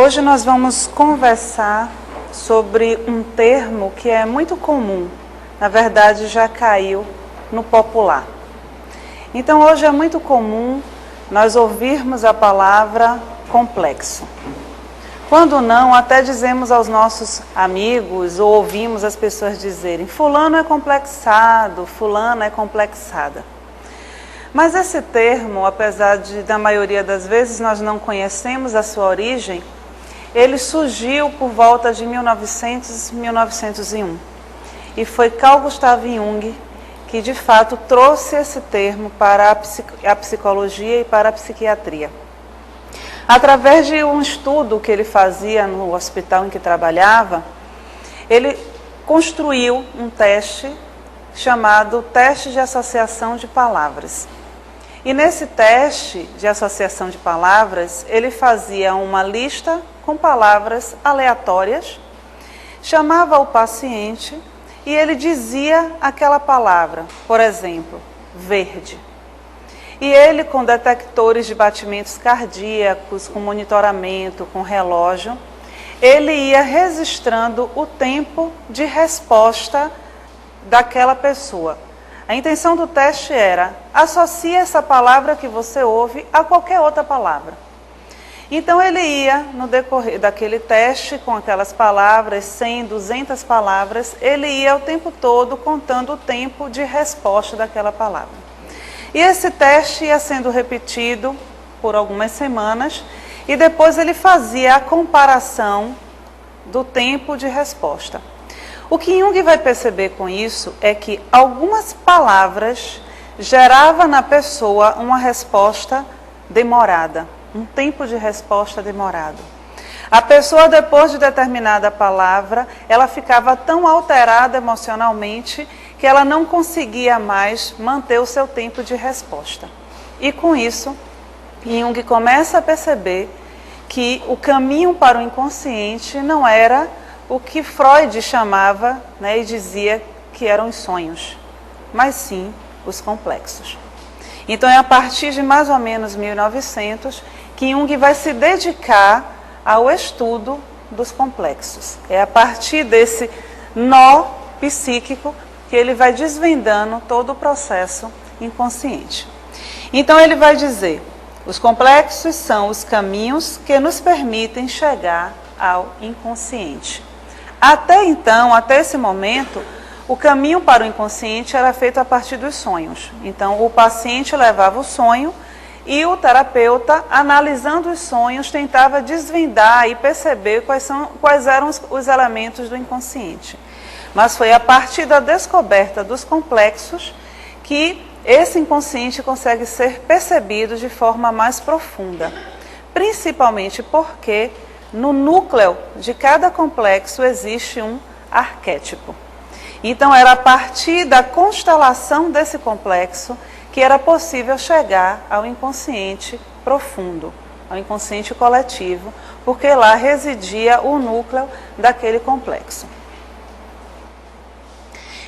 Hoje nós vamos conversar sobre um termo que é muito comum, na verdade já caiu no popular. Então hoje é muito comum nós ouvirmos a palavra complexo. Quando não, até dizemos aos nossos amigos ou ouvimos as pessoas dizerem: fulano é complexado, fulana é complexada. Mas esse termo, apesar de, na maioria das vezes, nós não conhecemos a sua origem, ele surgiu por volta de 1900, 1901. E foi Carl Gustav Jung que, de fato, trouxe esse termo para a psicologia e para a psiquiatria. Através de um estudo que ele fazia no hospital em que trabalhava, ele construiu um teste chamado teste de associação de palavras. E nesse teste de associação de palavras, ele fazia uma lista com palavras aleatórias, chamava o paciente e ele dizia aquela palavra, por exemplo, verde. E ele, com detectores de batimentos cardíacos, com monitoramento, com relógio, ele ia registrando o tempo de resposta daquela pessoa. A intenção do teste era: associe essa palavra que você ouve a qualquer outra palavra. Então ele ia, no decorrer daquele teste, com aquelas palavras, 100, 200 palavras, ele ia o tempo todo contando o tempo de resposta daquela palavra. E esse teste ia sendo repetido por algumas semanas e depois ele fazia a comparação do tempo de resposta. O que Jung vai perceber com isso é que algumas palavras geravam na pessoa uma resposta demorada, um tempo de resposta demorado. A pessoa, depois de determinada palavra, ela ficava tão alterada emocionalmente que ela não conseguia mais manter o seu tempo de resposta. E com isso, Jung começa a perceber que o caminho para o inconsciente não era o que Freud chamava, e dizia que eram os sonhos, mas sim os complexos. Então é a partir de mais ou menos 1900 que Jung vai se dedicar ao estudo dos complexos. É a partir desse nó psíquico que ele vai desvendando todo o processo inconsciente. Então ele vai dizer: os complexos são os caminhos que nos permitem chegar ao inconsciente. Até então, até esse momento, o caminho para o inconsciente era feito a partir dos sonhos. Então, o paciente levava o sonho e o terapeuta, analisando os sonhos, tentava desvendar e perceber quais eram os elementos do inconsciente. Mas foi a partir da descoberta dos complexos que esse inconsciente consegue ser percebido de forma mais profunda. Principalmente porque no núcleo de cada complexo existe um arquétipo. Então era a partir da constelação desse complexo que era possível chegar ao inconsciente profundo, ao inconsciente coletivo, porque lá residia o núcleo daquele complexo.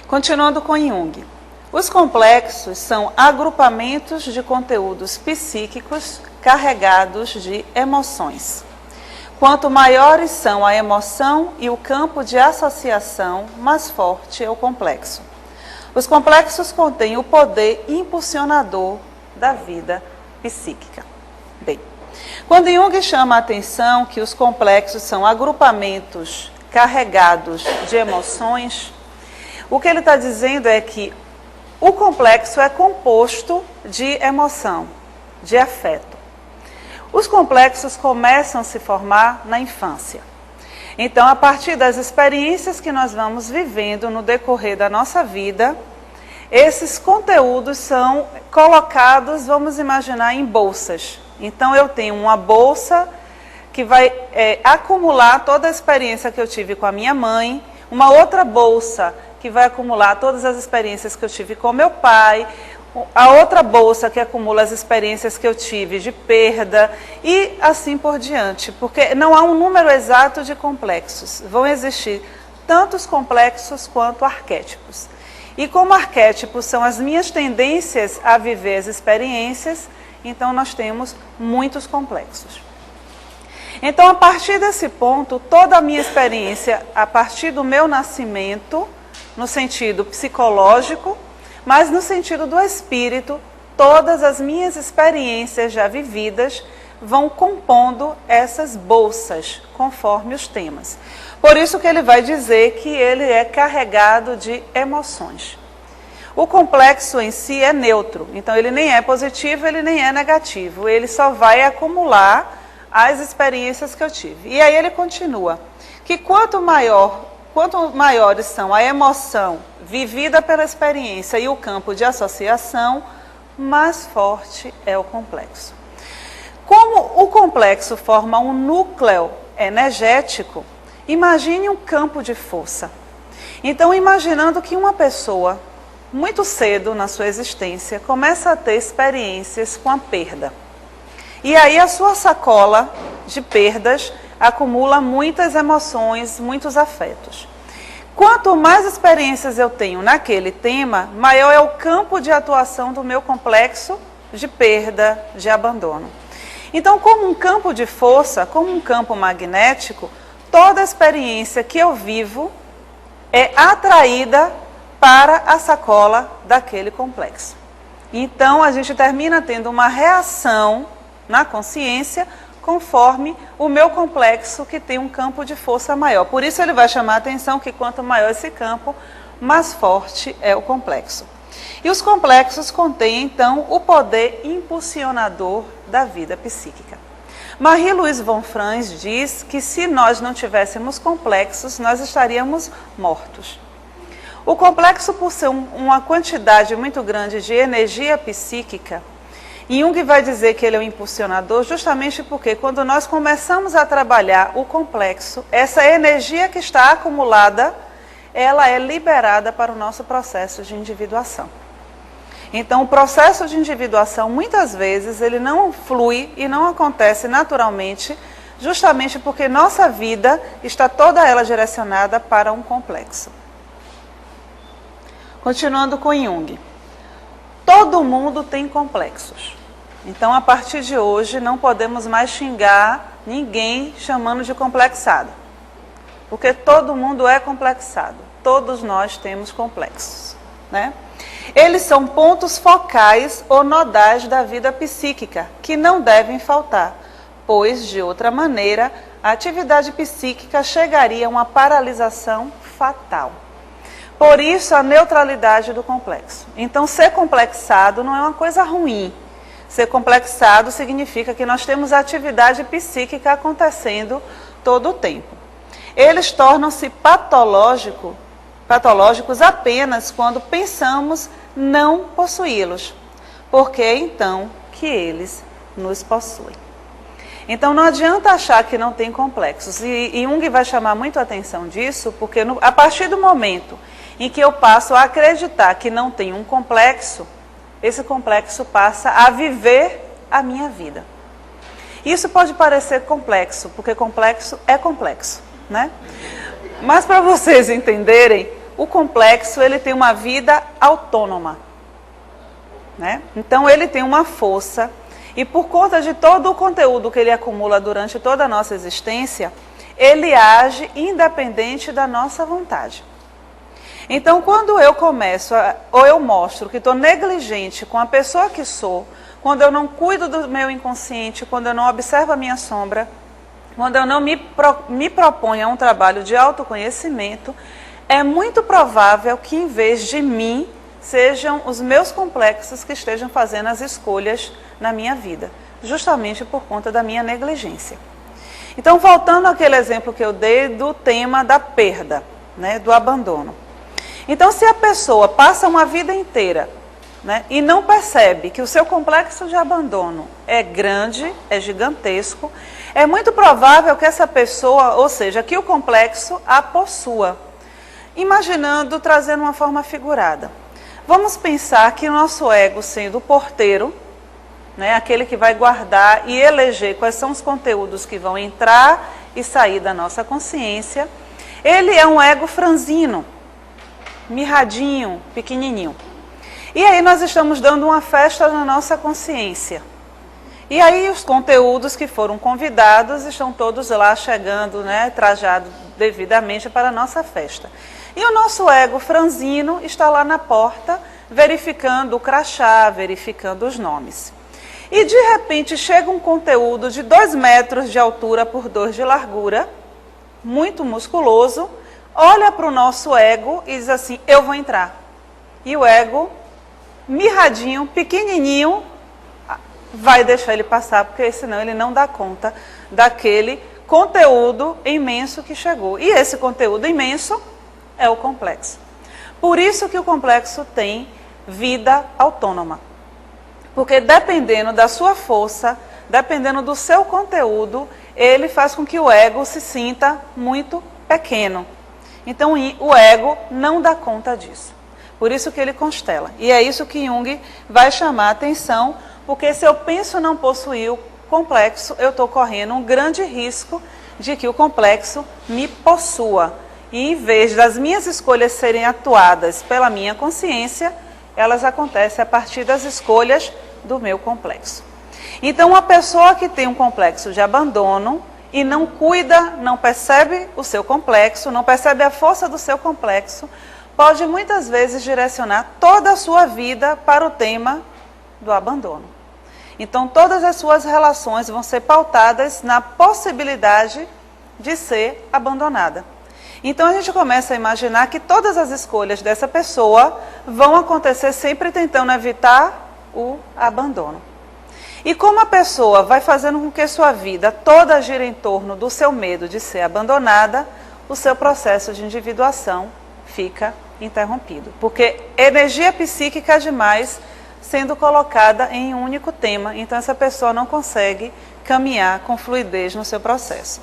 Continuando com Jung. Os complexos são agrupamentos de conteúdos psíquicos carregados de emoções. Quanto maiores são a emoção e o campo de associação, mais forte é o complexo. Os complexos contêm o poder impulsionador da vida psíquica. Bem, quando Jung chama a atenção que os complexos são agrupamentos carregados de emoções, o que ele está dizendo é que o complexo é composto de emoção, de afeto. Os complexos começam a se formar na infância. Então, a partir das experiências que nós vamos vivendo no decorrer da nossa vida, esses conteúdos são colocados, vamos imaginar, em bolsas. Então, eu tenho uma bolsa que vai acumular toda a experiência que eu tive com a minha mãe, uma outra bolsa que vai acumular todas as experiências que eu tive com meu pai, a outra bolsa que acumula as experiências que eu tive de perda e assim por diante, porque não há um número exato de complexos. Vão existir tantos complexos quanto arquétipos. E como arquétipos são as minhas tendências a viver as experiências, então nós temos muitos complexos. Então, a partir desse ponto, toda a minha experiência, a partir do meu nascimento, no sentido psicológico, mas no sentido do espírito, todas as minhas experiências já vividas vão compondo essas bolsas, conforme os temas. Por isso que ele vai dizer que ele é carregado de emoções. O complexo em si é neutro, então ele nem é positivo, ele nem é negativo, ele só vai acumular as experiências que eu tive. E aí ele continua, que quanto maiores são a emoção vivida pela experiência e o campo de associação, mais forte é o complexo. Como o complexo forma um núcleo energético, imagine um campo de força. Então, imaginando que uma pessoa, muito cedo na sua existência, começa a ter experiências com a perda. E aí a sua sacola de perdas acumula muitas emoções, muitos afetos. Quanto mais experiências eu tenho naquele tema, maior é o campo de atuação do meu complexo de perda, de abandono. Então, como um campo de força, como um campo magnético, toda experiência que eu vivo é atraída para a sacola daquele complexo. Então, a gente termina tendo uma reação na consciência conforme o meu complexo que tem um campo de força maior. Por isso ele vai chamar a atenção que quanto maior esse campo, mais forte é o complexo. E os complexos contêm, então, o poder impulsionador da vida psíquica. Marie-Louise von Franz diz que se nós não tivéssemos complexos, nós estaríamos mortos. O complexo, por ser uma quantidade muito grande de energia psíquica, Jung vai dizer que ele é um impulsionador justamente porque quando nós começamos a trabalhar o complexo, essa energia que está acumulada, ela é liberada para o nosso processo de individuação. Então, o processo de individuação, muitas vezes, ele não flui e não acontece naturalmente, justamente porque nossa vida está toda ela direcionada para um complexo. Continuando com Jung. Todo mundo tem complexos. Então, a partir de hoje, não podemos mais xingar ninguém chamando de complexado. Porque todo mundo é complexado. Todos nós temos complexos, né? Eles são pontos focais ou nodais da vida psíquica, que não devem faltar, pois, de outra maneira, a atividade psíquica chegaria a uma paralisação fatal. Por isso, a neutralidade do complexo. Então, ser complexado não é uma coisa ruim. Ser complexado significa que nós temos atividade psíquica acontecendo todo o tempo. Eles tornam-se patológicos apenas quando pensamos não possuí-los, porque é então que eles nos possuem. Então não adianta achar que não tem complexos, e Jung vai chamar muito a atenção disso, porque a partir do momento em que eu passo a acreditar que não tem um complexo, esse complexo passa a viver a minha vida. Isso pode parecer complexo, porque complexo é complexo, né? Mas para vocês entenderem, o complexo ele tem uma vida autônoma, né? Então ele tem uma força e por conta de todo o conteúdo que ele acumula durante toda a nossa existência, ele age independente da nossa vontade. Então quando eu começo, ou eu mostro que estou negligente com a pessoa que sou, quando eu não cuido do meu inconsciente, quando eu não observo a minha sombra, quando eu não me proponho a um trabalho de autoconhecimento, é muito provável que em vez de mim, sejam os meus complexos que estejam fazendo as escolhas na minha vida, justamente por conta da minha negligência. Então, voltando àquele exemplo que eu dei do tema da perda, né, do abandono. Então, se a pessoa passa uma vida inteira, né, e não percebe que o seu complexo de abandono é grande, é gigantesco, é muito provável que essa pessoa, ou seja, que o complexo a possua. Imaginando, trazendo uma forma figurada. Vamos pensar que o nosso ego, sendo o porteiro, né, aquele que vai guardar e eleger quais são os conteúdos que vão entrar e sair da nossa consciência, ele é um ego franzino, mirradinho, pequenininho. E aí nós estamos dando uma festa na nossa consciência. E aí os conteúdos que foram convidados estão todos lá chegando, né, trajados devidamente para a nossa festa. E o nosso ego franzino está lá na porta, verificando o crachá, verificando os nomes. E de repente chega um conteúdo de 2 metros de altura por 2 de largura, muito musculoso, olha para o nosso ego e diz assim, eu vou entrar. E o ego, mirradinho, pequenininho, vai deixar ele passar, porque senão ele não dá conta daquele conteúdo imenso que chegou. E esse conteúdo imenso é o complexo. Por isso que o complexo tem vida autônoma. Porque dependendo da sua força, dependendo do seu conteúdo, ele faz com que o ego se sinta muito pequeno. Então o ego não dá conta disso. Por isso que ele constela. E é isso que Jung vai chamar a atenção, porque se eu penso não possuir o complexo, eu estou correndo um grande risco de que o complexo me possua. E em vez das minhas escolhas serem atuadas pela minha consciência, elas acontecem a partir das escolhas do meu complexo. Então, uma pessoa que tem um complexo de abandono e não cuida, não percebe o seu complexo, não percebe a força do seu complexo, pode muitas vezes direcionar toda a sua vida para o tema do abandono. Então, todas as suas relações vão ser pautadas na possibilidade de ser abandonada. Então, a gente começa a imaginar que todas as escolhas dessa pessoa vão acontecer sempre tentando evitar o abandono. E como a pessoa vai fazendo com que sua vida toda gira em torno do seu medo de ser abandonada, o seu processo de individuação fica interrompido. Porque energia psíquica demais sendo colocada em um único tema, então essa pessoa não consegue caminhar com fluidez no seu processo.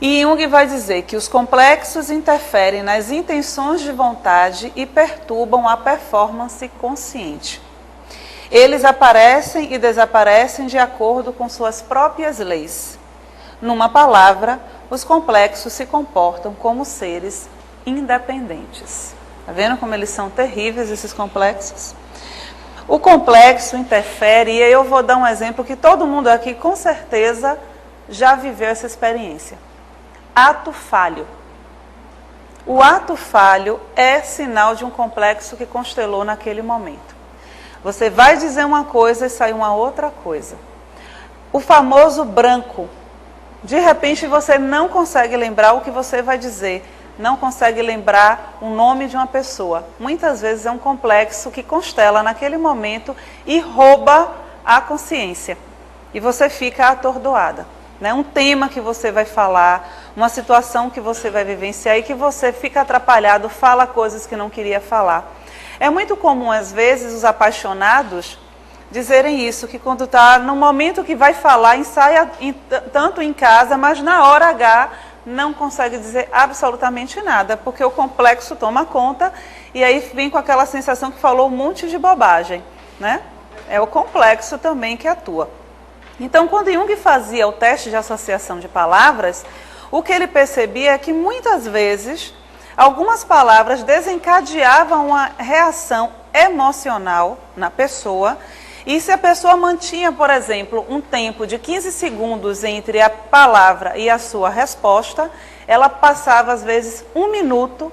E Jung vai dizer que os complexos interferem nas intenções de vontade e perturbam a performance consciente. Eles aparecem e desaparecem de acordo com suas próprias leis. Numa palavra, os complexos se comportam como seres independentes. Está vendo como eles são terríveis, esses complexos? O complexo interfere, e eu vou dar um exemplo que todo mundo aqui com certeza já viveu essa experiência. Ato falho. O ato falho é sinal de um complexo que constelou naquele momento. Você vai dizer uma coisa e sai uma outra coisa. O famoso branco. De repente você não consegue lembrar o que você vai dizer. Não consegue lembrar o nome de uma pessoa. Muitas vezes é um complexo que constela naquele momento e rouba a consciência. E você fica atordoada. Né? Um tema que você vai falar, uma situação que você vai vivenciar e que você fica atrapalhado, fala coisas que não queria falar. É muito comum, às vezes, os apaixonados dizerem isso, que quando está no momento que vai falar, ensaia tanto em casa, mas na hora H não consegue dizer absolutamente nada, porque o complexo toma conta e aí vem com aquela sensação que falou um monte de bobagem, né? É o complexo também que atua. Então, quando Jung fazia o teste de associação de palavras, o que ele percebia é que muitas vezes algumas palavras desencadeavam uma reação emocional na pessoa. E se a pessoa mantinha, por exemplo, um tempo de 15 segundos entre a palavra e a sua resposta, ela passava, às vezes, 1 minuto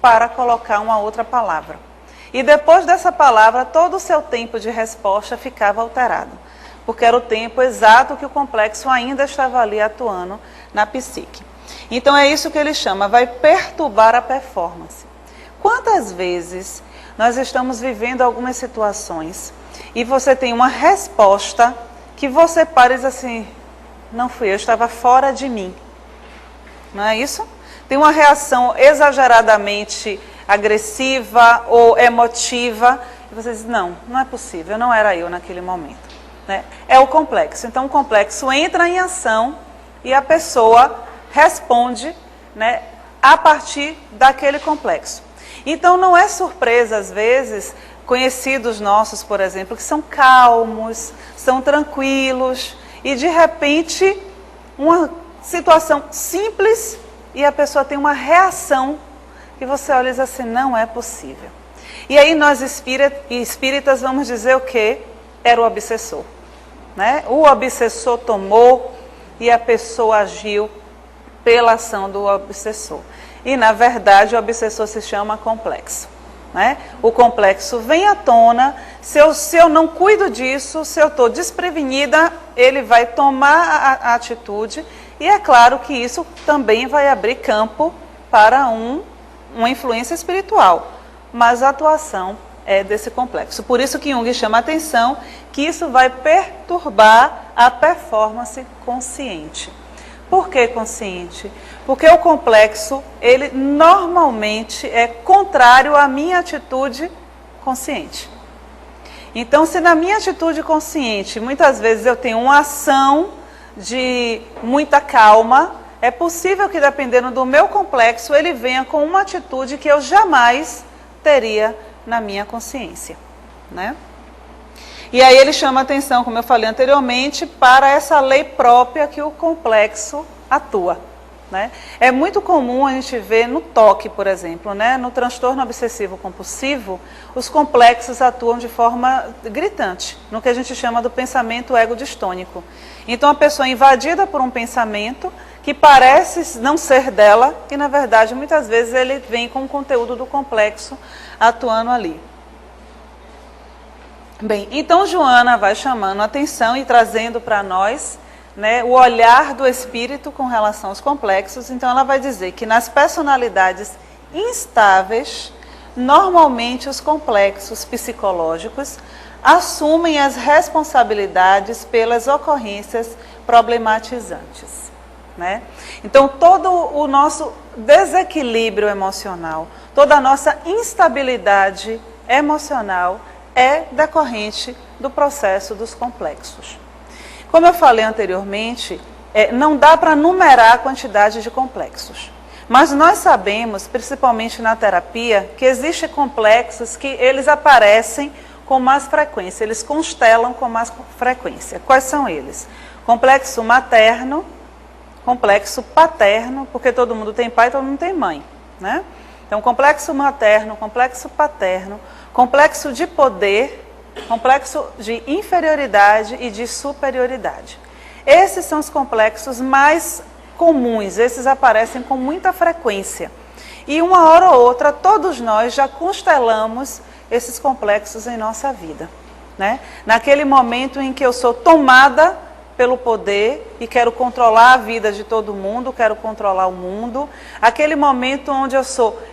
para colocar uma outra palavra. E depois dessa palavra, todo o seu tempo de resposta ficava alterado, porque era o tempo exato que o complexo ainda estava ali atuando na psique. Então é isso que ele chama, vai perturbar a performance. Quantas vezes nós estamos vivendo algumas situações e você tem uma resposta que você para e diz assim, não fui eu, estava fora de mim. Não é isso? Tem uma reação exageradamente agressiva ou emotiva e você diz, não é possível, não era eu naquele momento. Né? É o complexo. Então o complexo entra em ação e a pessoa responde, né, a partir daquele complexo. Então não é surpresa, às vezes, conhecidos nossos, por exemplo, que são calmos, são tranquilos, e de repente, uma situação simples, e a pessoa tem uma reação, que você olha e diz assim, não é possível. E aí nós espíritas vamos dizer o quê? Era o obsessor. né? O obsessor tomou e a pessoa agiu pela ação do obsessor. E, na verdade, o obsessor se chama complexo, né? O complexo vem à tona, se eu não cuido disso, se eu estou desprevenida, ele vai tomar a atitude, e é claro que isso também vai abrir campo para uma influência espiritual, mas a atuação é desse complexo. Por isso que Jung chama a atenção que isso vai perturbar a performance consciente. Por que consciente? Porque o complexo, ele normalmente é contrário à minha atitude consciente. Então, se na minha atitude consciente, muitas vezes eu tenho uma ação de muita calma, é possível que, dependendo do meu complexo, ele venha com uma atitude que eu jamais teria na minha consciência, né? E aí ele chama atenção, como eu falei anteriormente, para essa lei própria que o complexo atua, né? É muito comum a gente ver no toque, por exemplo, né? No transtorno obsessivo compulsivo, os complexos atuam de forma gritante, no que a gente chama do pensamento ego-distônico. Então a pessoa é invadida por um pensamento que parece não ser dela, e na verdade muitas vezes ele vem com o conteúdo do complexo atuando ali. Bem, então Joana vai chamando a atenção e trazendo para nós, né, o olhar do espírito com relação aos complexos. Então ela vai dizer que nas personalidades instáveis, normalmente os complexos psicológicos assumem as responsabilidades pelas ocorrências problematizantes, né? Então todo o nosso desequilíbrio emocional, toda a nossa instabilidade emocional é decorrente do processo dos complexos. Como eu falei anteriormente, não dá para numerar a quantidade de complexos. Mas nós sabemos, principalmente na terapia, que existem complexos que eles aparecem com mais frequência, eles constelam com mais frequência. Quais são eles? Complexo materno, complexo paterno, porque todo mundo tem pai e todo mundo tem mãe, né? Então, complexo materno, complexo paterno, complexo de poder, complexo de inferioridade e de superioridade. Esses são os complexos mais comuns, esses aparecem com muita frequência. E uma hora ou outra, todos nós já constelamos esses complexos em nossa vida, né? Naquele momento em que eu sou tomada pelo poder e quero controlar a vida de todo mundo, quero controlar o mundo. Aquele momento onde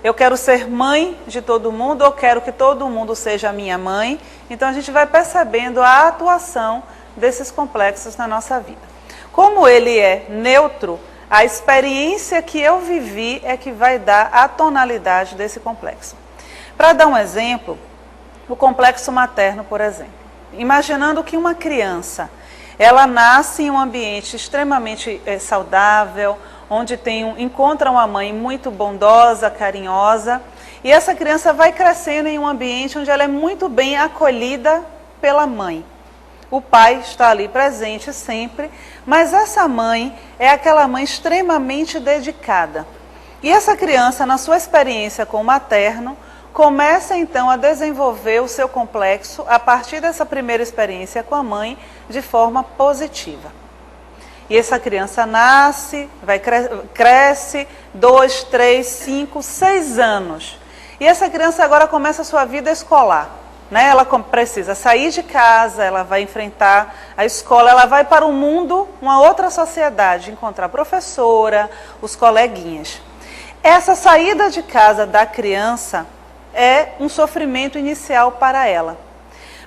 eu quero ser mãe de todo mundo, ou quero que todo mundo seja a minha mãe. Então a gente vai percebendo a atuação desses complexos na nossa vida. Como ele é neutro, a experiência que eu vivi é que vai dar a tonalidade desse complexo. Para dar um exemplo, o complexo materno, por exemplo. Imaginando que uma criança, ela nasce em um ambiente extremamente saudável, onde encontra uma mãe muito bondosa, carinhosa, e essa criança vai crescendo em um ambiente onde ela é muito bem acolhida pela mãe. O pai está ali presente sempre, mas essa mãe é aquela mãe extremamente dedicada. E essa criança, na sua experiência com o materno, começa então a desenvolver o seu complexo a partir dessa primeira experiência com a mãe de forma positiva. E essa criança nasce, cresce 2, 3, 5, 6 anos. E essa criança agora começa a sua vida escolar, né? Ela precisa sair de casa, ela vai enfrentar a escola, ela vai para o mundo, uma outra sociedade, encontrar a professora, os coleguinhas. Essa saída de casa da criança é um sofrimento inicial para ela.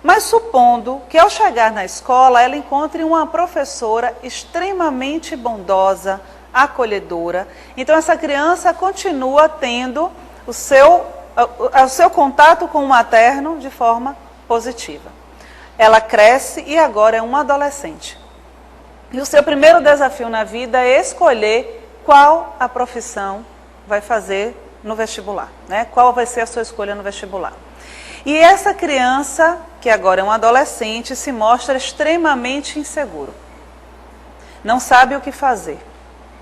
Mas supondo que ao chegar na escola, ela encontre uma professora extremamente bondosa, acolhedora. Então essa criança continua tendo o seu contato com o materno de forma positiva. Ela cresce e agora é uma adolescente. E o seu primeiro desafio na vida é escolher qual a profissão vai fazer no vestibular, né? Qual vai ser a sua escolha no vestibular. E essa criança, que agora é um adolescente, se mostra extremamente inseguro. Não sabe o que fazer,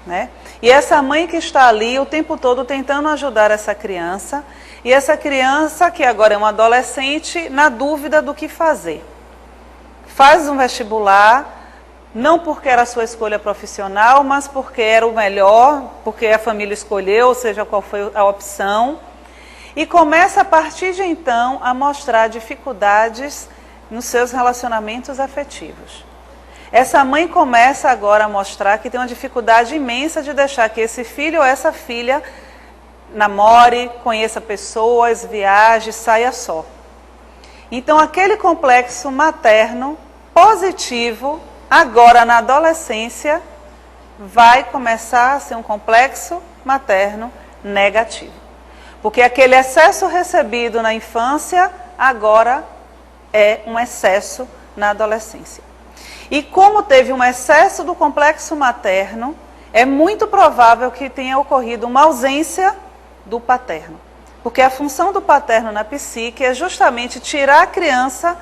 né? E essa mãe que está ali o tempo todo tentando ajudar essa criança, e essa criança, que agora é um adolescente, na dúvida do que fazer. faz um vestibular, não porque era a sua escolha profissional, mas porque era o melhor, porque a família escolheu, ou seja, qual foi a opção. E começa a partir de então a mostrar dificuldades nos seus relacionamentos afetivos. Essa mãe começa agora a mostrar que tem uma dificuldade imensa de deixar que esse filho ou essa filha namore, conheça pessoas, viaje, saia só. Então aquele complexo materno positivo, agora na adolescência, vai começar a ser um complexo materno negativo. Porque aquele excesso recebido na infância, agora é um excesso na adolescência. E como teve um excesso do complexo materno, é muito provável que tenha ocorrido uma ausência do paterno. Porque a função do paterno na psique é justamente tirar a criança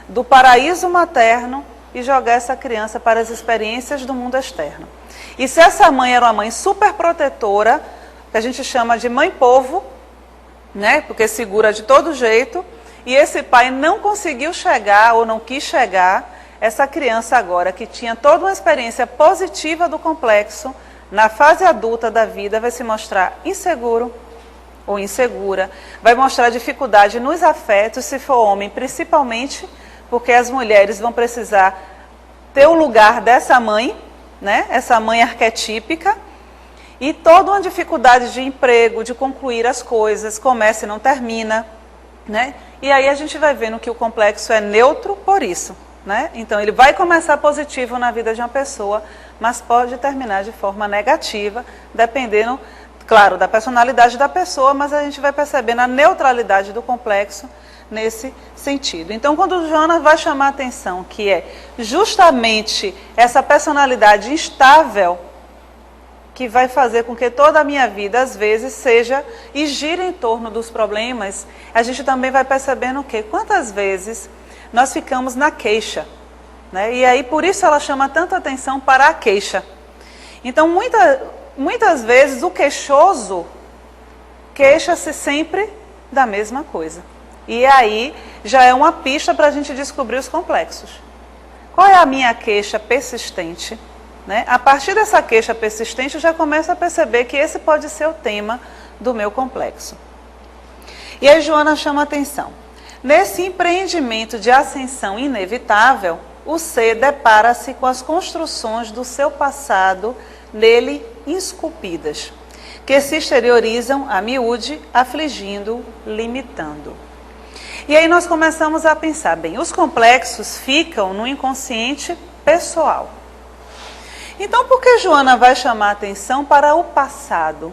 do paraíso materno e jogar essa criança para as experiências do mundo externo. E se essa mãe era uma mãe super protetora, que a gente chama de mãe povo, né? Porque segura de todo jeito, e esse pai não conseguiu chegar ou não quis chegar, essa criança agora que tinha toda uma experiência positiva do complexo, na fase adulta da vida vai se mostrar inseguro ou insegura, vai mostrar dificuldade nos afetos, se for homem principalmente, porque as mulheres vão precisar ter o lugar dessa mãe, né? Essa mãe arquetípica, e toda uma dificuldade de emprego, de concluir as coisas, começa e não termina, né? E aí a gente vai vendo que o complexo é neutro por isso, né? Então ele vai começar positivo na vida de uma pessoa, mas pode terminar de forma negativa, dependendo, claro, da personalidade da pessoa, mas a gente vai percebendo a neutralidade do complexo nesse sentido. Então, quando o Jonas vai chamar a atenção, que é justamente essa personalidade instável, que vai fazer com que toda a minha vida, às vezes, seja e gira em torno dos problemas, a gente também vai percebendo o quê? Quantas vezes nós ficamos na queixa, né? E aí, por isso ela chama tanta atenção para a queixa. Então, muitas vezes, o queixoso queixa-se sempre da mesma coisa. E aí, já é uma pista para a gente descobrir os complexos. Qual é a minha queixa persistente? Né? A partir dessa queixa persistente, eu já começo a perceber que esse pode ser o tema do meu complexo. E aí Joana chama a atenção. Nesse empreendimento de ascensão inevitável, o ser depara-se com as construções do seu passado nele esculpidas, que se exteriorizam a miúde, afligindo, limitando. E aí nós começamos a pensar, bem, os complexos ficam no inconsciente pessoal. Então, por que Joana vai chamar a atenção para o passado?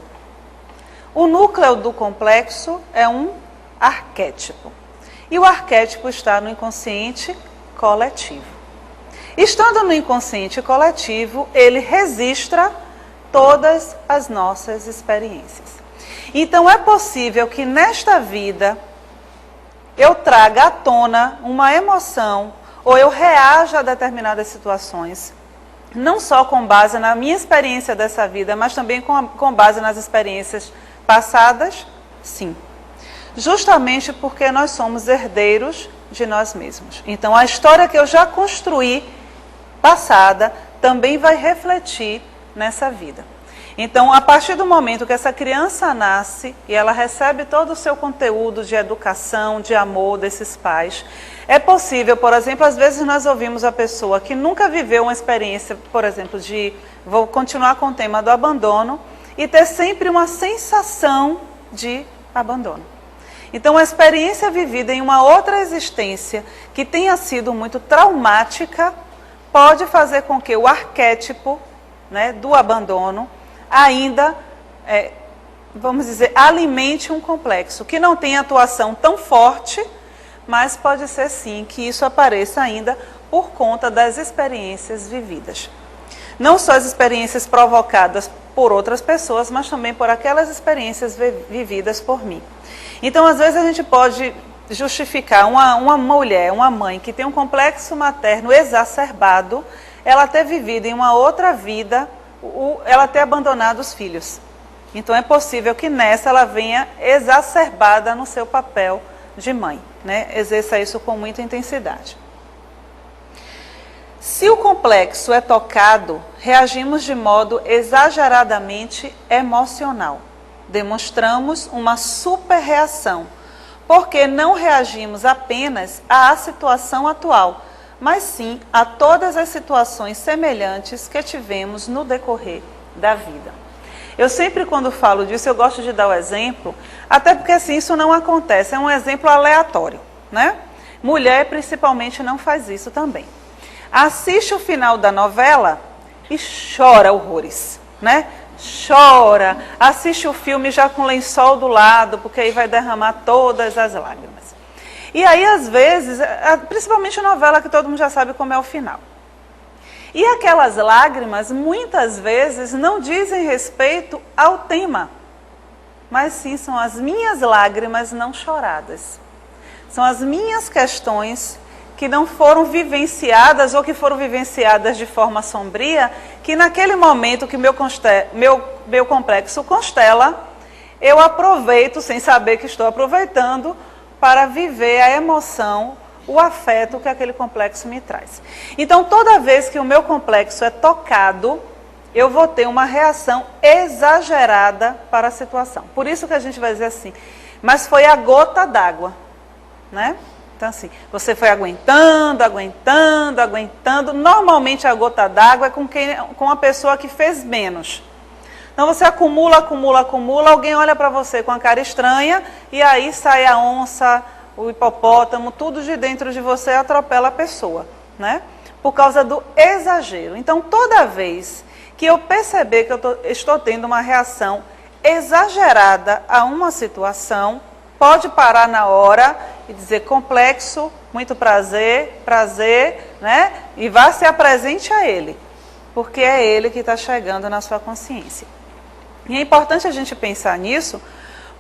O núcleo do complexo é um arquétipo. E o arquétipo está no inconsciente coletivo. Estando no inconsciente coletivo, ele registra todas as nossas experiências. Então, é possível que nesta vida eu traga à tona uma emoção ou eu reaja a determinadas situações, não só com base na minha experiência dessa vida, mas também com base nas experiências passadas, sim. Justamente porque nós somos herdeiros de nós mesmos. Então, a história que eu já construí, passada, também vai refletir nessa vida. Então, a partir do momento que essa criança nasce e ela recebe todo o seu conteúdo de educação, de amor desses pais, é possível, por exemplo, às vezes nós ouvimos a pessoa que nunca viveu uma experiência, por exemplo, vou continuar com o tema do abandono, e ter sempre uma sensação de abandono. Então, a experiência vivida em uma outra existência que tenha sido muito traumática, pode fazer com que o arquétipo, né, do abandono ainda, vamos dizer, alimente um complexo, que não tem atuação tão forte, mas pode ser sim que isso apareça ainda por conta das experiências vividas. Não só as experiências provocadas por outras pessoas, mas também por aquelas experiências vividas por mim. Então, às vezes a gente pode justificar uma mulher, uma mãe que tem um complexo materno exacerbado, ela ter vivido em uma outra vida, ela ter abandonado os filhos. Então é possível que nessa ela venha exacerbada no seu papel de mãe, né? Exerça isso com muita intensidade. Se o complexo é tocado, reagimos de modo exageradamente emocional. Demonstramos uma superreação, porque não reagimos apenas à situação atual, mas sim a todas as situações semelhantes que tivemos no decorrer da vida. Eu sempre, quando falo disso, eu gosto de dar o exemplo, até porque assim, isso não acontece, é um exemplo aleatório, né? Mulher, principalmente, não faz isso também. Assiste o final da novela e chora horrores, né? Chora, assiste o filme já com lençol do lado, porque aí vai derramar todas as lágrimas. E aí, às vezes, principalmente novela que todo mundo já sabe como é o final. E aquelas lágrimas, muitas vezes, não dizem respeito ao tema, mas sim são as minhas lágrimas não choradas. São as minhas questões que não foram vivenciadas ou que foram vivenciadas de forma sombria, que naquele momento que meu complexo constela, eu aproveito, sem saber que estou aproveitando, para viver a emoção, o afeto que aquele complexo me traz. Então, toda vez que o meu complexo é tocado, eu vou ter uma reação exagerada para a situação. Por isso que a gente vai dizer assim, mas foi a gota d'água, né? Então, assim, você foi aguentando, aguentando, aguentando. Normalmente, a gota d'água é com a pessoa que fez menos. Então, você acumula, acumula, acumula. Alguém olha para você com a cara estranha e aí sai a onça, o hipopótamo, tudo de dentro de você atropela a pessoa, né? Por causa do exagero. Então, toda vez que eu perceber que eu estou tendo uma reação exagerada a uma situação, pode parar na hora e dizer complexo, muito prazer, prazer, né? E vá se apresente a ele, porque é ele que está chegando na sua consciência. E é importante a gente pensar nisso,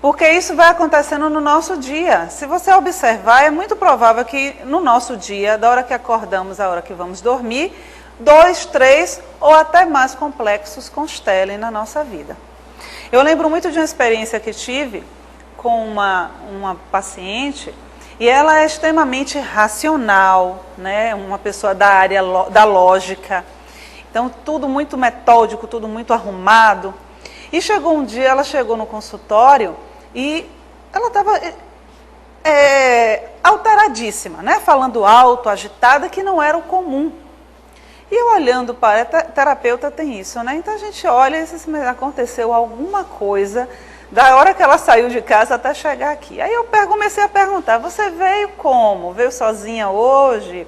porque isso vai acontecendo no nosso dia. Se você observar, é muito provável que no nosso dia, da hora que acordamos à hora que vamos dormir, 2, 3 ou até mais complexos constelem na nossa vida. Eu lembro muito de uma experiência que tive com uma paciente, e ela é extremamente racional, né? Uma pessoa da área da lógica, então tudo muito metódico, tudo muito arrumado. E chegou um dia, ela chegou no consultório e ela estava alteradíssima, né? Falando alto, agitada, que não era o comum. E eu olhando para terapeuta tem isso, né? Então a gente olha e diz, mas aconteceu alguma coisa da hora que ela saiu de casa até chegar aqui. Aí eu comecei a perguntar, você veio como? Veio sozinha hoje?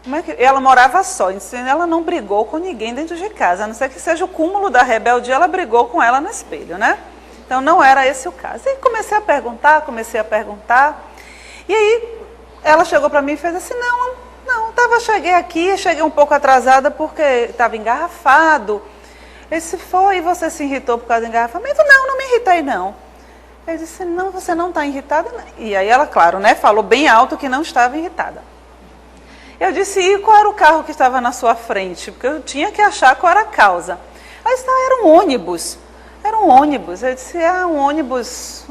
Como é que... Ela morava só, ela não brigou com ninguém dentro de casa, a não ser que seja o cúmulo da rebeldia, ela brigou com ela no espelho, né? Então não era esse o caso. E comecei a perguntar, e aí ela chegou para mim e fez assim, cheguei aqui, cheguei um pouco atrasada porque estava engarrafado. Ele disse, foi, e você se irritou por causa do engarrafamento? Não me irritei não. Ele disse, não, você não está irritada? E aí ela, claro, né, falou bem alto que não estava irritada. Eu disse, e qual era o carro que estava na sua frente? Porque eu tinha que achar qual era a causa. Aí disse, era um ônibus. Era um ônibus. Eu disse, um ônibus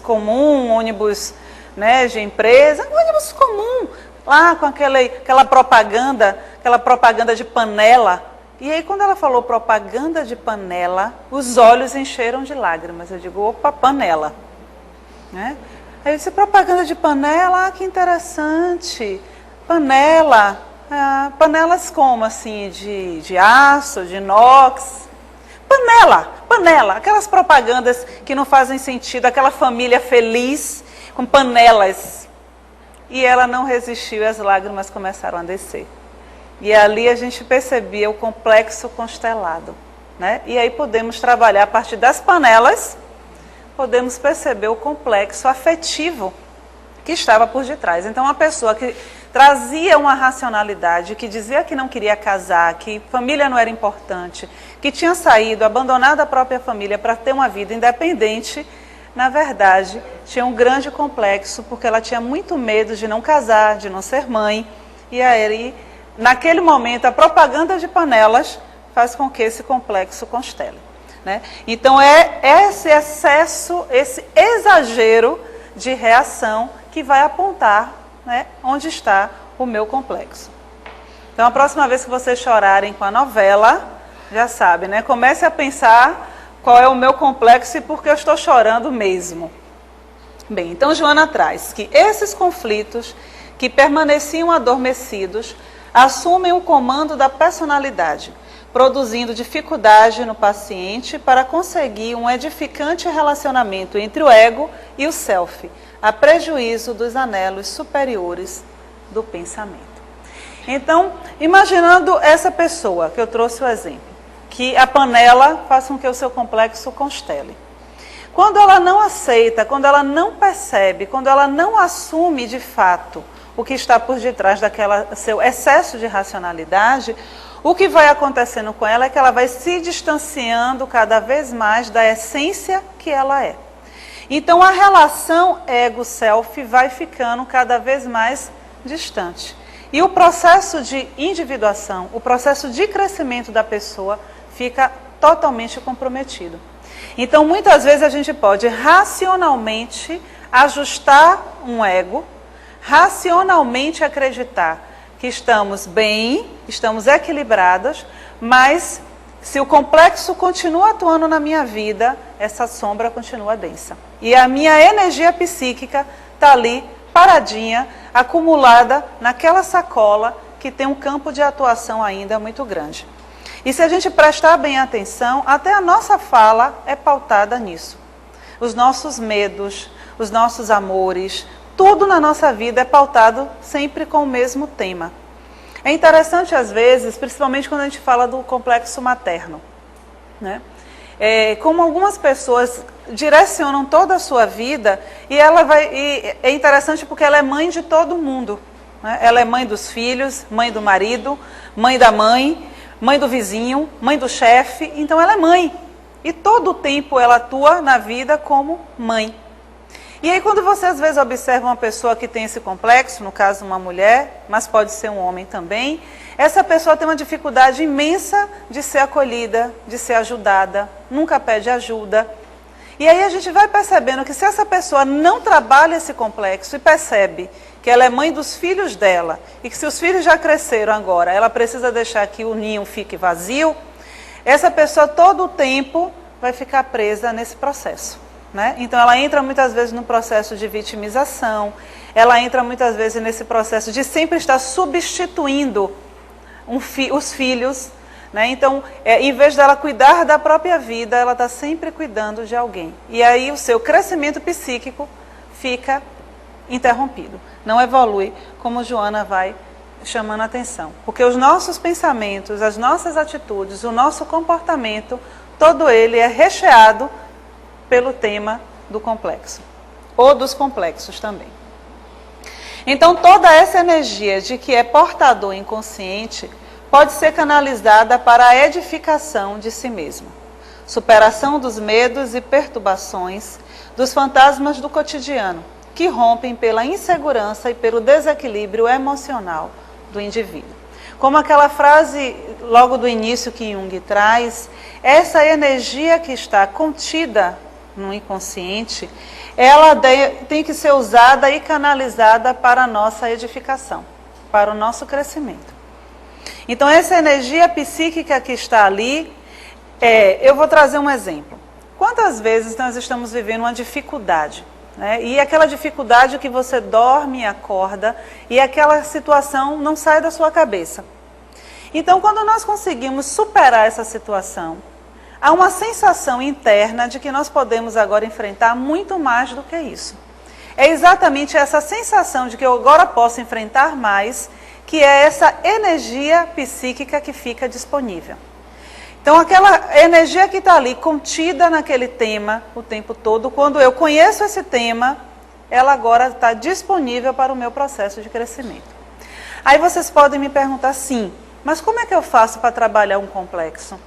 comum, um ônibus, né, de empresa, um ônibus comum, lá com aquela propaganda de panela. E aí, quando ela falou propaganda de panela, os olhos encheram de lágrimas. Eu digo, opa, panela. Né? Aí eu disse, propaganda de panela, que interessante. Panela, panelas como assim, de aço, de inox. Panela, aquelas propagandas que não fazem sentido, aquela família feliz com panelas. E ela não resistiu e as lágrimas começaram a descer. E ali a gente percebia o complexo constelado, né? E aí podemos trabalhar a partir das panelas, podemos perceber o complexo afetivo que estava por detrás. Então, uma pessoa que trazia uma racionalidade, que dizia que não queria casar, que família não era importante, que tinha saído, abandonado a própria família para ter uma vida independente, na verdade, tinha um grande complexo, porque ela tinha muito medo de não casar, de não ser mãe, e aí, naquele momento, a propaganda de panelas faz com que esse complexo constele, né? Então, é esse excesso, esse exagero de reação que vai apontar, né, onde está o meu complexo. Então, a próxima vez que vocês chorarem com a novela, já sabe, né? Comece a pensar qual é o meu complexo e por que eu estou chorando mesmo. Bem, então Joana traz que esses conflitos que permaneciam adormecidos assumem o comando da personalidade, produzindo dificuldade no paciente para conseguir um edificante relacionamento entre o ego e o self, a prejuízo dos anelos superiores do pensamento. Então, imaginando essa pessoa que eu trouxe o exemplo, que a panela faz com que o seu complexo constele. Quando ela não aceita, quando ela não percebe, quando ela não assume de fato o que está por detrás daquela seu excesso de racionalidade, o que vai acontecendo com ela é que ela vai se distanciando cada vez mais da essência que ela é. Então a relação ego-self vai ficando cada vez mais distante. E o processo de individuação, o processo de crescimento da pessoa fica totalmente comprometido. Então muitas vezes a gente pode racionalmente ajustar um ego, racionalmente acreditar que estamos bem, estamos equilibradas, mas se o complexo continua atuando na minha vida, essa sombra continua densa. E a minha energia psíquica está ali, paradinha, acumulada naquela sacola que tem um campo de atuação ainda muito grande. E se a gente prestar bem atenção, até a nossa fala é pautada nisso. Os nossos medos, os nossos amores, tudo na nossa vida é pautado sempre com o mesmo tema. É interessante às vezes, principalmente quando a gente fala do complexo materno, né? Como algumas pessoas direcionam toda a sua vida e é interessante porque ela é mãe de todo mundo, né? Ela é mãe dos filhos, mãe do marido, mãe da mãe, mãe do vizinho, mãe do chefe, então ela é mãe. E todo o tempo ela atua na vida como mãe. E aí quando você às vezes observa uma pessoa que tem esse complexo, no caso uma mulher, mas pode ser um homem também, essa pessoa tem uma dificuldade imensa de ser acolhida, de ser ajudada, nunca pede ajuda. E aí a gente vai percebendo que se essa pessoa não trabalha esse complexo e percebe que ela é mãe dos filhos dela, e que se os filhos já cresceram agora, ela precisa deixar que o ninho fique vazio, essa pessoa todo o tempo vai ficar presa nesse processo. Né? Então ela entra muitas vezes no processo de vitimização, ela entra muitas vezes nesse processo de sempre estar substituindo os filhos, né? Então em vez dela cuidar da própria vida, ela está sempre cuidando de alguém. E aí o seu crescimento psíquico fica interrompido, não evolui, como Joana vai chamando a atenção. Porque os nossos pensamentos, as nossas atitudes, o nosso comportamento, todo ele é recheado pelo tema do complexo, ou dos complexos também. Então toda essa energia de que é portador inconsciente pode ser canalizada para a edificação de si mesmo, superação dos medos e perturbações, dos fantasmas do cotidiano, que rompem pela insegurança e pelo desequilíbrio emocional do indivíduo. Como aquela frase logo do início que Jung traz, essa energia que está contida no inconsciente, ela tem que ser usada e canalizada para a nossa edificação, para o nosso crescimento. Então essa energia psíquica que está ali, eu vou trazer um exemplo. Quantas vezes nós estamos vivendo uma dificuldade, né? E aquela dificuldade que você dorme e acorda, e aquela situação não sai da sua cabeça. Então quando nós conseguimos superar essa situação, há uma sensação interna de que nós podemos agora enfrentar muito mais do que isso. É exatamente essa sensação de que eu agora posso enfrentar mais, que é essa energia psíquica que fica disponível. Então aquela energia que está ali contida naquele tema o tempo todo, quando eu conheço esse tema, ela agora está disponível para o meu processo de crescimento. Aí vocês podem me perguntar, sim, mas como é que eu faço para trabalhar um complexo?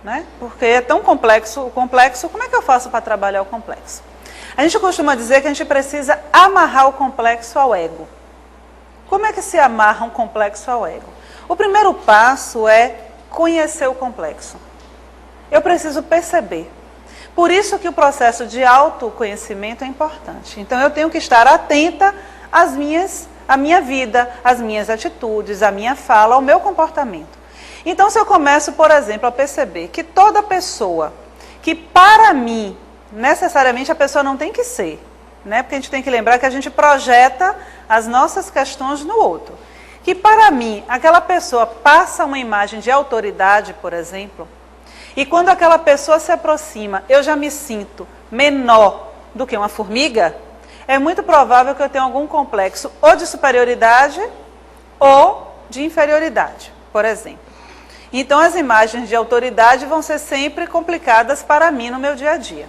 Né? Porque é tão complexo o complexo, como é que eu faço para trabalhar o complexo? A gente costuma dizer que a gente precisa amarrar o complexo ao ego. Como é que se amarra um complexo ao ego? O primeiro passo é conhecer o complexo. Eu preciso perceber. Por isso que o processo de autoconhecimento é importante. Então eu tenho que estar atenta às minhas a minha vida, as minhas atitudes, a minha fala, o meu comportamento. Então, se eu começo, por exemplo, a perceber que toda pessoa, que para mim, necessariamente a pessoa não tem que ser, né? Porque a gente tem que lembrar que a gente projeta as nossas questões no outro. Que para mim, aquela pessoa passa uma imagem de autoridade, por exemplo, e quando aquela pessoa se aproxima, eu já me sinto menor do que uma formiga, é muito provável que eu tenha algum complexo ou de superioridade ou de inferioridade, por exemplo. Então, as imagens de autoridade vão ser sempre complicadas para mim no meu dia a dia.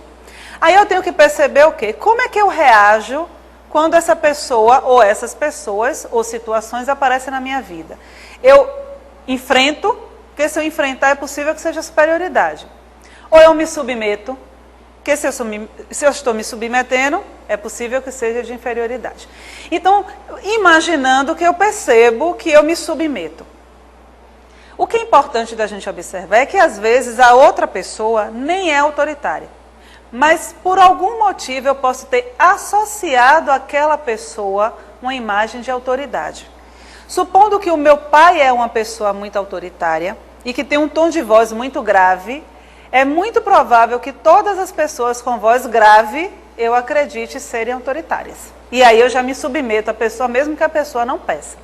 Aí eu tenho que perceber o quê? Como é que eu reajo quando essa pessoa ou essas pessoas ou situações aparecem na minha vida? Eu enfrento, porque se eu enfrentar é possível que seja superioridade. Ou eu me submeto, porque se eu estou me submetendo, é possível que seja de inferioridade. Então, imaginando que eu percebo que eu me submeto. O que é importante da gente observar é que, às vezes, a outra pessoa nem é autoritária. Mas, por algum motivo, eu posso ter associado àquela pessoa uma imagem de autoridade. Supondo que o meu pai é uma pessoa muito autoritária e que tem um tom de voz muito grave, é muito provável que todas as pessoas com voz grave, eu acredite serem autoritárias. E aí eu já me submeto à pessoa, mesmo que a pessoa não peça.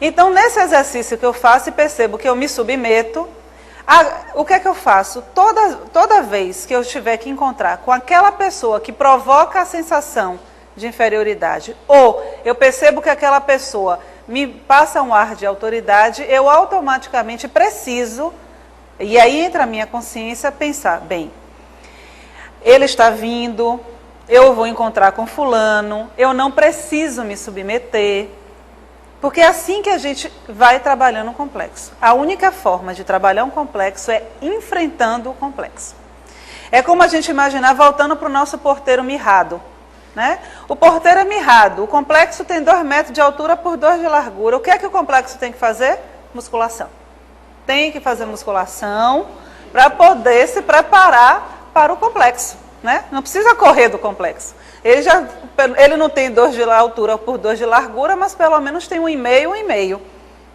Então, nesse exercício que eu faço e percebo que eu me submeto, o que é que eu faço? Toda vez que eu tiver que encontrar com aquela pessoa que provoca a sensação de inferioridade, ou eu percebo que aquela pessoa me passa um ar de autoridade, eu automaticamente preciso, e aí entra a minha consciência, pensar, bem, ele está vindo, eu vou encontrar com fulano, eu não preciso me submeter. Porque é assim que a gente vai trabalhando o complexo. A única forma de trabalhar um complexo é enfrentando o complexo. É como a gente imaginar voltando para o nosso porteiro mirrado. Né? O porteiro é mirrado, o complexo tem 2 metros de altura por 2 de largura. O que é que o complexo tem que fazer? Musculação. Tem que fazer musculação para poder se preparar para o complexo. Né? Não precisa correr do complexo. Ele não tem 2 de altura por 2 de largura, mas pelo menos tem 1,5.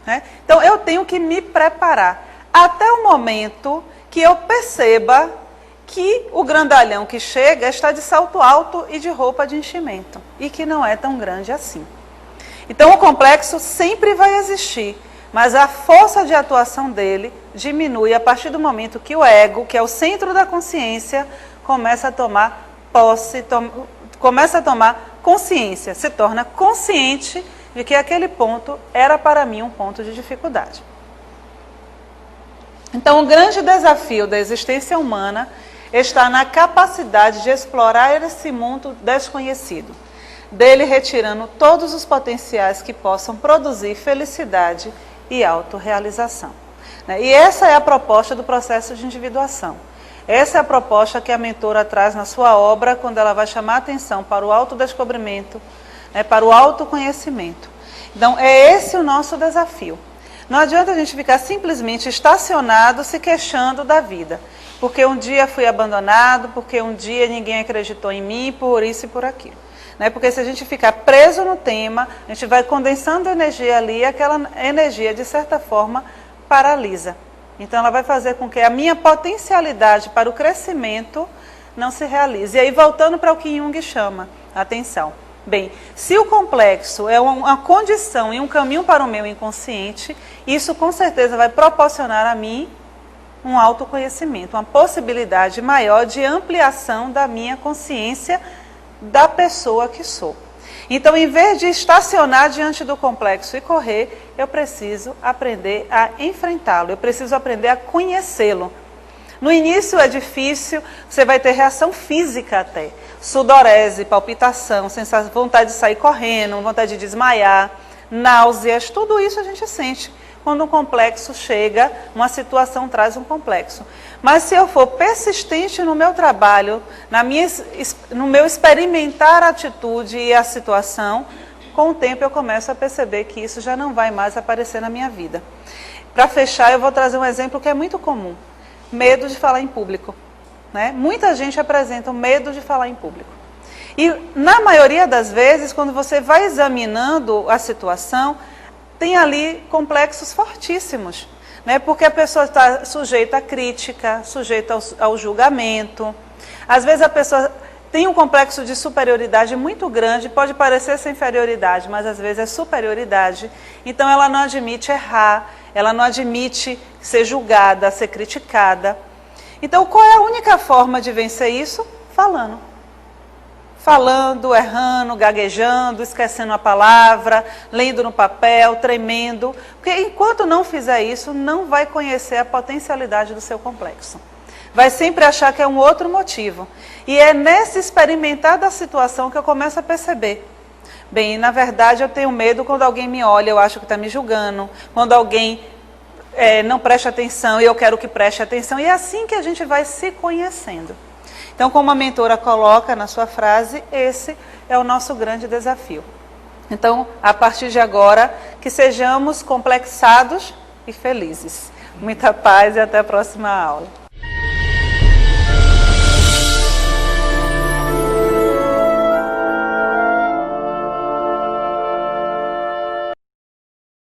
Né? Então, eu tenho que me preparar até o momento que eu perceba que o grandalhão que chega está de salto alto e de roupa de enchimento, e que não é tão grande assim. Então, o complexo sempre vai existir, mas a força de atuação dele diminui a partir do momento que o ego, que é o centro da consciência, começa a tomar posse, começa a tomar consciência, se torna consciente de que aquele ponto era para mim um ponto de dificuldade. Então, o grande desafio da existência humana está na capacidade de explorar esse mundo desconhecido, dele retirando todos os potenciais que possam produzir felicidade e autorrealização. E essa é a proposta do processo de individuação. Essa é a proposta que a mentora traz na sua obra, quando ela vai chamar a atenção para o autodescobrimento, para o autoconhecimento. Então, é esse o nosso desafio. Não adianta a gente ficar simplesmente estacionado se queixando da vida. Porque um dia fui abandonado, porque um dia ninguém acreditou em mim, por isso e por aquilo. Porque se a gente ficar preso no tema, a gente vai condensando energia ali, e aquela energia, de certa forma, paralisa. Então, ela vai fazer com que a minha potencialidade para o crescimento não se realize. E aí, voltando para o que Jung chama, atenção. Bem, se o complexo é uma condição e um caminho para o meu inconsciente, isso com certeza vai proporcionar a mim um autoconhecimento, uma possibilidade maior de ampliação da minha consciência da pessoa que sou. Então, em vez de estacionar diante do complexo e correr, eu preciso aprender a enfrentá-lo, eu preciso aprender a conhecê-lo. No início é difícil, você vai ter reação física até, sudorese, palpitação, sensação, vontade de sair correndo, vontade de desmaiar, náuseas, tudo isso a gente sente quando um complexo chega, uma situação traz um complexo. Mas se eu for persistente no meu trabalho, no meu experimentar a atitude e a situação, com o tempo eu começo a perceber que isso já não vai mais aparecer na minha vida. Para fechar, eu vou trazer um exemplo que é muito comum. Medo de falar em público. Muita gente apresenta o medo de falar em público. E na maioria das vezes, quando você vai examinando a situação, tem ali complexos fortíssimos, né? Porque a pessoa está sujeita à crítica, sujeita ao julgamento. Às vezes a pessoa tem um complexo de superioridade muito grande, pode parecer ser inferioridade, mas às vezes é superioridade. Então ela não admite errar, ela não admite ser julgada, ser criticada. Então qual é a única forma de vencer isso? Falando. Falando, errando, gaguejando, esquecendo a palavra, lendo no papel, tremendo. Porque enquanto não fizer isso, não vai conhecer a potencialidade do seu complexo. Vai sempre achar que é um outro motivo. E é nesse experimentar da situação que eu começo a perceber. Bem, na verdade eu tenho medo quando alguém me olha, eu acho que está me julgando. Quando alguém não presta atenção e eu quero que preste atenção. E é assim que a gente vai se conhecendo. Então, como a mentora coloca na sua frase, esse é o nosso grande desafio. Então, a partir de agora, que sejamos complexados e felizes. Muita paz e até a próxima aula.